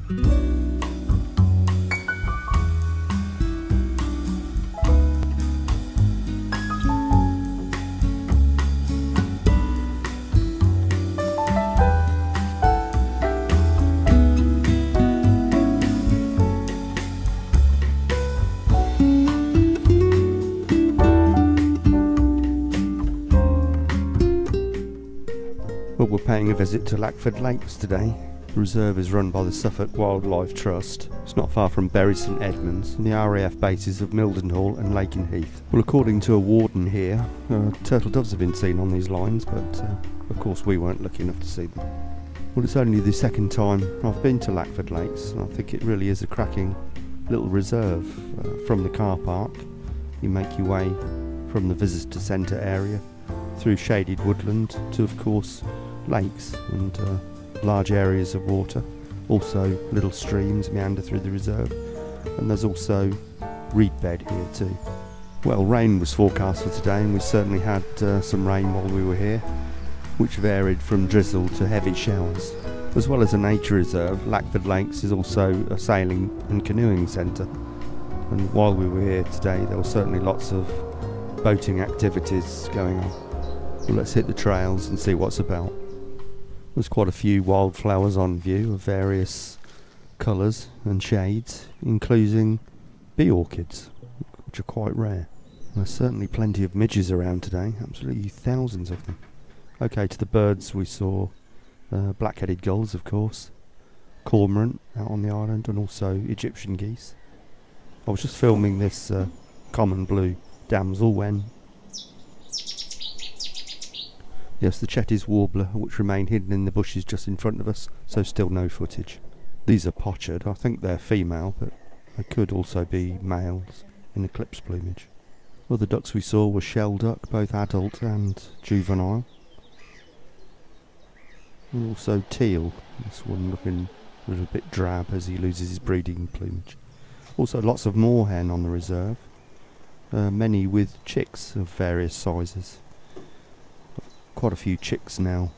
Well, we're paying a visit to Lackford Lakes today. The reserve is run by the Suffolk Wildlife Trust. It's not far from Bury St Edmunds and the RAF bases of Mildenhall and Lakenheath. Well, according to a warden here, turtle doves have been seen on these lines, but of course we weren't lucky enough to see them. Well, it's only the second time I've been to Lackford Lakes, and I think it really is a cracking little reserve. From the car park, you make your way from the visitor centre area through shaded woodland to, of course, lakes and large areas of water. Also little streams meander through the reserve, and there's also reed bed here too. Well, rain was forecast for today, and we certainly had some rain while we were here, which varied from drizzle to heavy showers. As well as a nature reserve, Lackford Lakes is also a sailing and canoeing centre, and while we were here today there were certainly lots of boating activities going on. Well, let's hit the trails and see what's about. There's quite a few wildflowers on view of various colours and shades, including bee orchids, which are quite rare. There's certainly plenty of midges around today, absolutely thousands of them. Okay, to the birds we saw black-headed gulls, of course, cormorant out on the island, and also Egyptian geese. I was just filming this common blue damsel when yes, the Chetty's warbler, which remained hidden in the bushes just in front of us, so still no footage. These are pochard. I think they're female, but they could also be males in eclipse plumage. Other ducks we saw were shell duck, both adult and juvenile. And also teal, this one looking a little bit drab as he loses his breeding plumage. Also lots of moorhen on the reserve, many with chicks of various sizes. Quite a few chicks now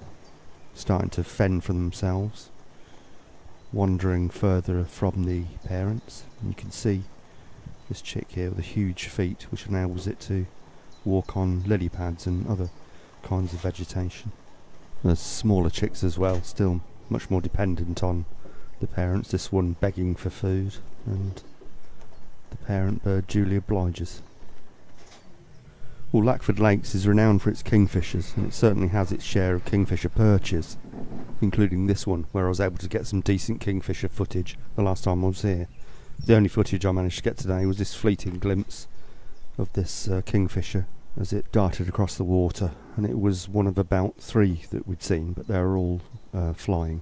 starting to fend for themselves, wandering further from the parents. And you can see this chick here with a huge feet, which enables it to walk on lily pads and other kinds of vegetation. There's smaller chicks as well, still much more dependent on the parents, this one begging for food, and the parent bird duly obliges. Well, Lackford Lakes is renowned for its kingfishers, and it certainly has its share of kingfisher perches, including this one, where I was able to get some decent kingfisher footage the last time I was here. The only footage I managed to get today was this fleeting glimpse of this kingfisher as it darted across the water, and it was one of about 3 that we'd seen, but they were all flying.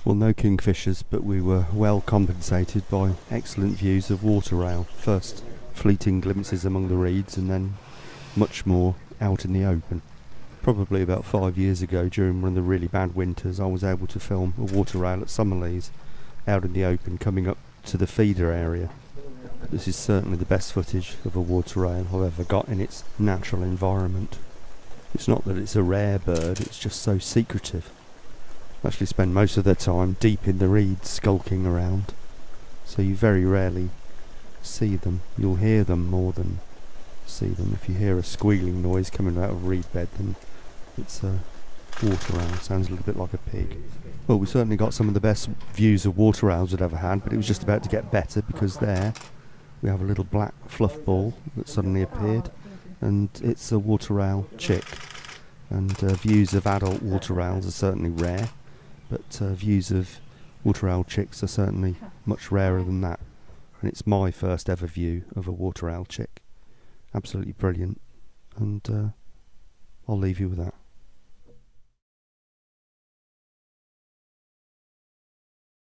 Well, no kingfishers, but we were well compensated by excellent views of water rail. First fleeting glimpses among the reeds, and then much more out in the open. Probably about 5 years ago, during one of the really bad winters, I was able to film a water rail at Summerlees out in the open coming up to the feeder area. This is certainly the best footage of a water rail I've ever got in its natural environment. It's not that it's a rare bird, it's just so secretive. They actually spend most of their time deep in the reeds skulking around, so you very rarely see them. You'll hear them more than see them. If you hear a squealing noise coming out of reed bed, then it's a water owl. Sounds a little bit like a pig. Well, we certainly got some of the best views of water owls I'd ever had, but it was just about to get better, because there we have a little black fluff ball that suddenly appeared, and it's a water owl chick. And views of adult water owls are certainly rare, but views of water owl chicks are certainly much rarer than that. And it's my first ever view of a water owl chick. Absolutely brilliant, and I'll leave you with that.